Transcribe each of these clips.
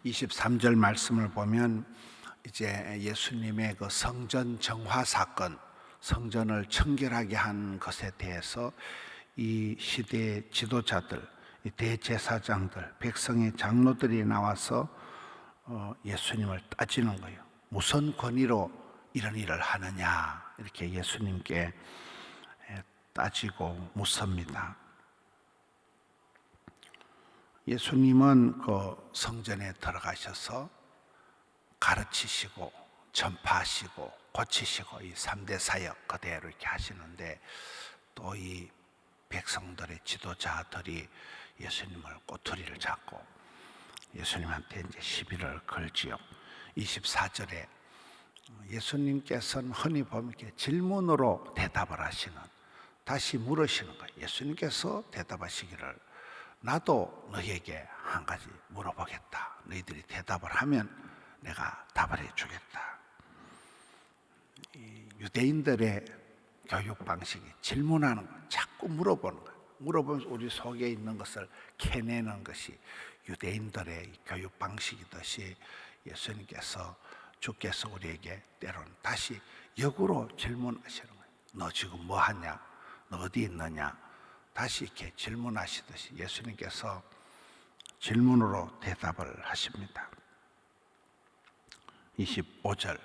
23절 말씀을 보면 이제 예수님의 그 성전 정화 사건, 성전을 청결하게 한 것에 대해서 이 시대의 지도자들, 이 대제사장들, 백성의 장로들이 나와서 예수님을 따지는 거예요. 무슨 권위로 이런 일을 하느냐, 이렇게 예수님께 따지고 묻습니다. 예수님은 그 성전에 들어가셔서 가르치시고 전파하시고 고치시고 이 3대 사역 그대로 이렇게 하시는데, 또 이 백성들의 지도자들이 예수님을 꼬투리를 잡고 예수님한테 이제 시비를 걸지요. 24절에 예수님께서는 흔히 보면 이렇게 질문으로 대답을 하시는, 다시 물으시는 거예요. 예수님께서 대답하시기를, 나도 너희에게 한 가지 물어보겠다. 너희들이 대답을 하면 내가 답을 해주겠다. 이 유대인들의 교육 방식이 질문하는 거, 자꾸 물어보는 거예요. 물어보면서 우리 속에 있는 것을 캐내는 것이 유대인들의 교육 방식이듯이, 예수님께서 주께서 우리에게 때로는 다시 역으로 질문하시는 거예요. 너 지금 뭐 하냐? 너 어디 있느냐? 다시 이렇게 질문하시듯이 예수님께서 질문으로 대답을 하십니다. 25절,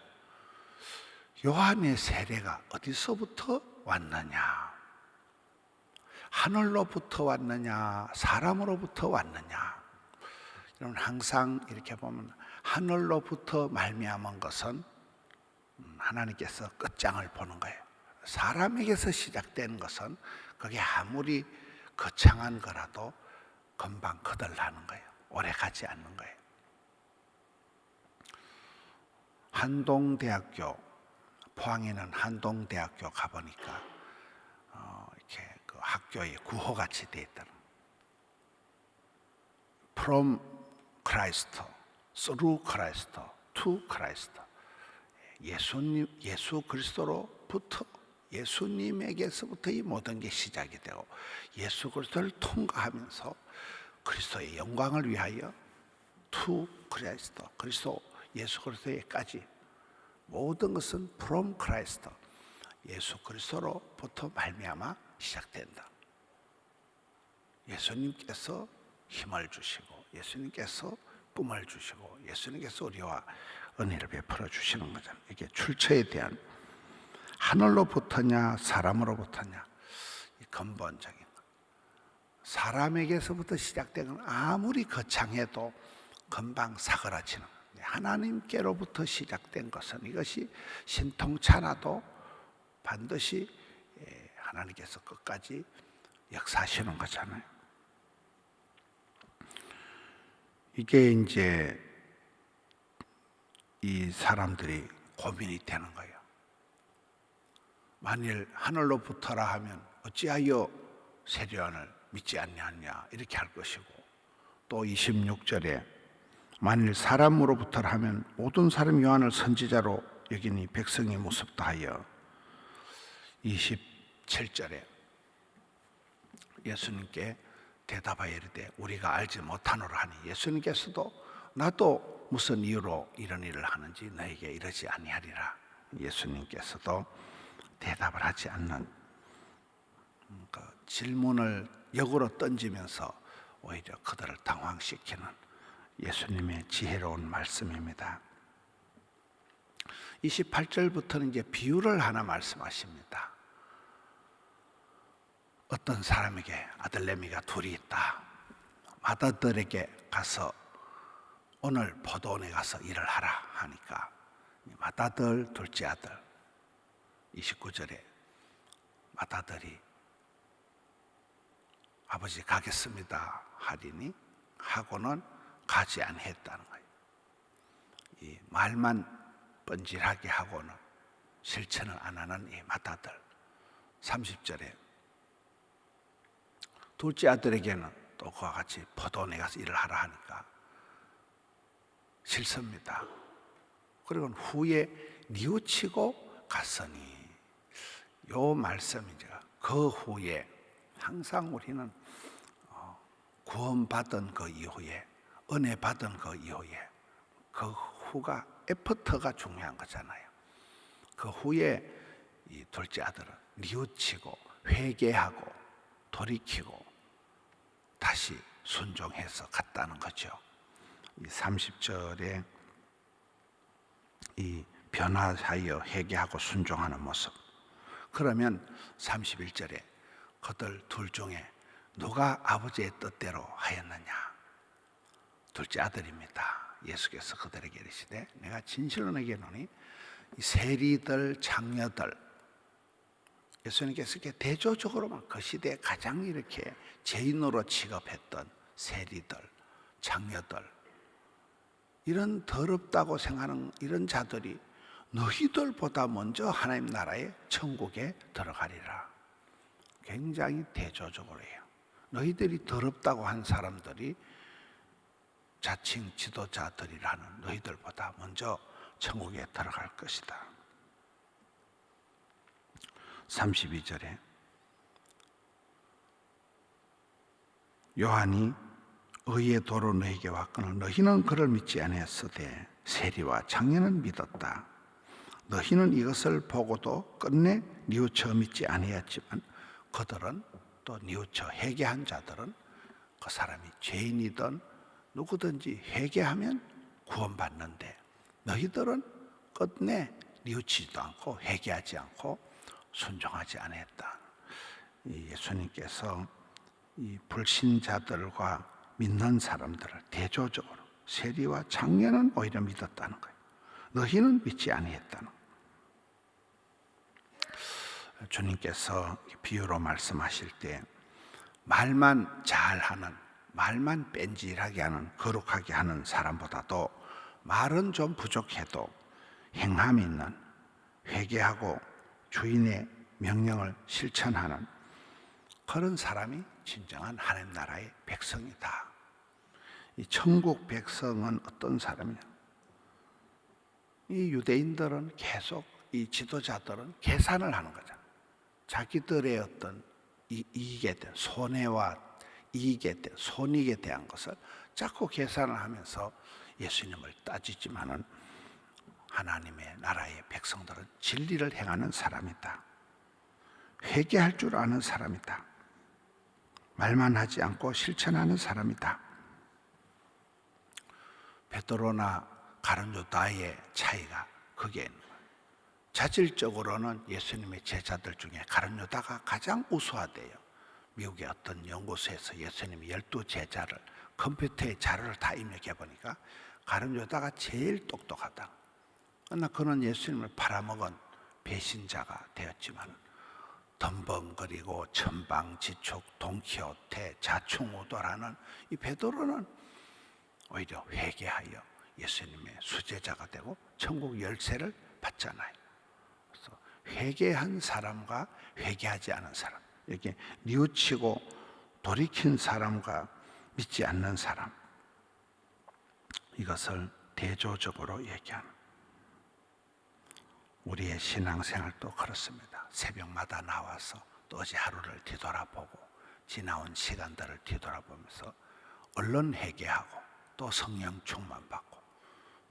요한의 세례가 어디서부터 왔느냐? 하늘로부터 왔느냐? 사람으로부터 왔느냐? 여러분, 항상 이렇게 보면 하늘로부터 말미암은 것은 하나님께서 끝장을 보는 거예요. 사람에게서 시작되는 것은 그게 아무리 거창한 거라도 금방 거덜나는 거예요. 오래 가지 않는 거예요. 한동대학교, 포항에 있는 한동대학교 가보니까 이렇게 그 학교에 구호같이 되어 있더라고요. From Christ, through Christ, to Christ. 예수 그리스도로부터, 예수님에게서부터 이 모든 게 시작이 되고, 예수 그리스도를 통과하면서 그리스도의 영광을 위하여 to Christ, 그리스도, 예수 그리스도에까지 모든 것은 from Christ, 예수 그리스도로부터 말미암아 시작된다. 예수님께서 힘을 주시고, 예수님께서 꿈을 주시고, 예수님께서 우리와 은혜를 베풀어 주시는 거잖아요. 이게 출처에 대한, 하늘로부터냐 사람으로부터냐, 이 근본적인 것. 사람에게서부터 시작된 건 아무리 거창해도 금방 사그라지는 거예요. 하나님께로부터 시작된 것은, 이것이 신통찮아도 반드시 하나님께서 끝까지 역사하시는 거잖아요. 이게 이제 이 사람들이 고민이 되는 거예요. 만일 하늘로부터라 하면 어찌하여 세례요한을 믿지 않냐 이렇게 할 것이고, 또 26절에 만일 사람으로부터라 하면 모든 사람이 요한을 선지자로 여기니 백성이 무섭다 하여, 27절에 예수님께 대답하여 이르되 우리가 알지 못하노라 하니, 예수님께서도 나도 무슨 이유로 이런 일을 하는지 너에게 이러지 아니하리라. 예수님께서도 대답을 하지 않는, 그 질문을 역으로 던지면서 오히려 그들을 당황시키는 예수님의 지혜로운 말씀입니다. 28절부터는 이제 비유를 하나 말씀하십니다. 어떤 사람에게 아들내미가 둘이 있다. 맏아들에게 가서 오늘 포도원에 가서 일을 하라 하니까, 맏아들, 둘째 아들, 29절에 맏아들이 아버지 가겠습니다 하리니 하고는 가지 않겠다는 거예요. 이 말만 뻔질하게 하고는 실천을 안 하는 이 맏아들. 30절에 둘째 아들에게는 또 그와 같이 포도원에 가서 일을 하라 하니까 싫습니다. 그리고 후에 뉘우치고 갔으니, 요 말씀이 그 후에 항상 우리는 구원받은 그 이후에 은혜 받은 그 이후에 그 후가 애프터가 중요한 거잖아요. 그 후에 이 둘째 아들은 뉘우치고 회개하고 돌이키고 다시 순종해서 갔다는 거죠. 이 30절에 이 변화하여 회개하고 순종하는 모습. 그러면 31절에 그들 둘 중에 누가 아버지의 뜻대로 하였느냐? 둘째 아들입니다. 예수께서 그들에게 이르시되 내가 진실로 너에게 이르노니 이 세리들 장녀들, 예수님께서 이렇게 대조적으로만 그 시대에 가장 이렇게 죄인으로 취급했던 세리들, 장녀들, 이런 더럽다고 생각하는 이런 자들이 너희들보다 먼저 하나님 나라의 천국에 들어가리라. 굉장히 대조적으로 해요. 너희들이 더럽다고 한 사람들이 자칭 지도자들이라는 너희들보다 먼저 천국에 들어갈 것이다. 32절에 요한이 의의 도로 너희에게 왔거늘 너희는 그를 믿지 아니하였으되 세리와 장녀는 믿었다. 너희는 이것을 보고도 끝내 뉘우쳐 믿지 아니하였지만 그들은 또 뉘우쳐 회개한 자들은 그 사람이 죄인이든 누구든지 회개하면 구원받는데 너희들은 끝내 뉘우치지도 않고 회개하지 않고 순종하지 아니했다. 예수님께서 이 불신자들과 믿는 사람들을 대조적으로 세리와 장녀는 오히려 믿었다는 거예요. 너희는 믿지 아니했다는 거예요. 주님께서 비유로 말씀하실 때 말만 잘하는, 말만 뺀질하게 하는, 거룩하게 하는 사람보다도 말은 좀 부족해도 행함이 있는, 회개하고 주인의 명령을 실천하는 그런 사람이 진정한 하나님 나라의 백성이다. 이 천국 백성은 어떤 사람이냐? 이 유대인들은 계속 이 지도자들은 계산을 하는 거잖아. 자기들의 어떤 이익에 대한 손해와 이익에 대한 손익에 대한 것을 자꾸 계산을 하면서 예수님을 따지지만은 하나님의 나라의 백성들은 진리를 행하는 사람이다. 회개할 줄 아는 사람이다. 말만 하지 않고 실천하는 사람이다. 베드로나 가룟 유다의 차이가 그게 있는 거예요. 자질적으로는 예수님의 제자들 중에 가룟 유다가 가장 우수하대요. 미국의 어떤 연구소에서 예수님의 12제자를 컴퓨터에 자료를 다 입력해 보니까 가룟 유다가 제일 똑똑하다. 그러나 그는 예수님을 팔아먹은 배신자가 되었지만 덤벙거리고 천방지축, 돈키호테, 자충우돌하는 이 베드로는 오히려 회개하여 예수님의 수제자가 되고 천국 열쇠를 받잖아요. 그래서 회개한 사람과 회개하지 않은 사람, 이렇게 뉘우치고 돌이킨 사람과 믿지 않는 사람, 이것을 대조적으로 얘기하는 우리의 신앙생활도 그렇습니다. 새벽마다 나와서 또 어제 하루를 뒤돌아보고 지나온 시간들을 뒤돌아보면서 얼른 회개하고 또 성령 충만받고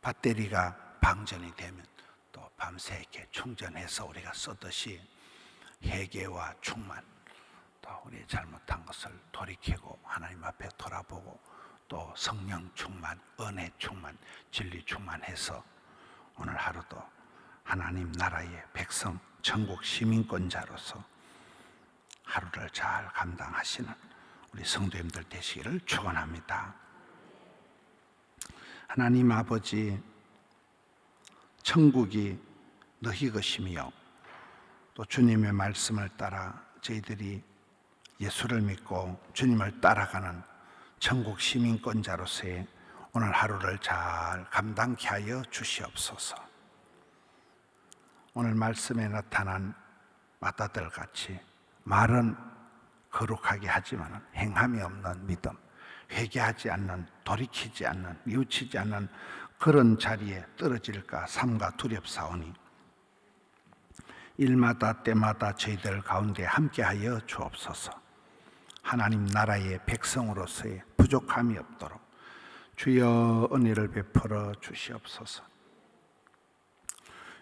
배터리가 방전이 되면 또 밤새 이렇게 충전해서 우리가 쓰듯이 회개와 충만, 또 우리 잘못한 것을 돌이키고 하나님 앞에 돌아보고 또 성령 충만, 은혜 충만, 진리 충만해서 오늘 하루도 하나님 나라의 백성, 천국 시민권자로서 하루를 잘 감당하시는 우리 성도님들 되시기를 축원합니다. 하나님 아버지, 천국이 너희 것이며 또 주님의 말씀을 따라 저희들이 예수를 믿고 주님을 따라가는 천국 시민권자로서의 오늘 하루를 잘 감당케 하여 주시옵소서. 오늘 말씀에 나타난 마따들 같이 말은 거룩하게 하지만 행함이 없는 믿음, 회개하지 않는, 돌이키지 않는, 뉘우치지 않는 그런 자리에 떨어질까 삼가 두렵사오니 일마다 때마다 저희들 가운데 함께하여 주옵소서. 하나님 나라의 백성으로서의 부족함이 없도록 주여 은혜를 베풀어 주시옵소서.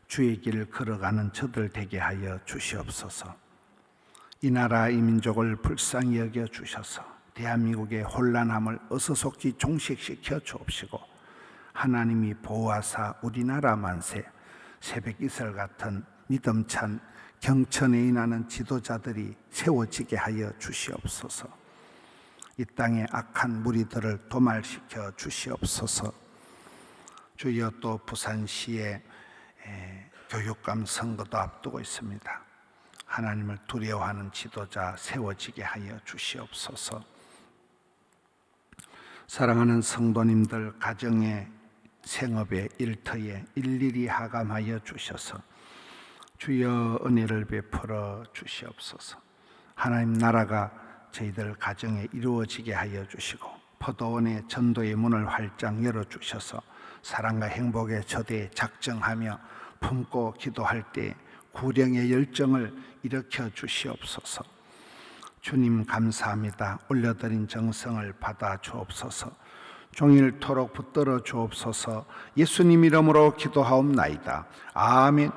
주의 길을 걸어가는 저들 되게 하여 주시옵소서. 이 나라 이 민족을 불쌍히 여겨 주셔서 대한민국의 혼란함을 어서속히 종식시켜 주옵시고, 하나님이 보호하사 우리나라 만세 새벽 이슬 같은 믿음찬 경천에 인하는 지도자들이 세워지게 하여 주시옵소서. 이 땅의 악한 무리들을 도말시켜 주시옵소서. 주여, 또 부산시에 교육감 선거도 앞두고 있습니다. 하나님을 두려워하는 지도자 세워지게 하여 주시옵소서. 사랑하는 성도님들 가정에, 생업에, 일터에 일일이 하감하여 주셔서 주여 은혜를 베풀어 주시옵소서. 하나님 나라가 저희들 가정에 이루어지게 하여 주시고, 포도원의 전도의 문을 활짝 열어주셔서 사랑과 행복의 저대에 작정하며 품고 기도할 때 구령의 열정을 일으켜 주시옵소서. 주님 감사합니다. 올려드린 정성을 받아 주옵소서. 종일토록 붙들어 주옵소서. 예수님 이름으로 기도하옵나이다. 아멘.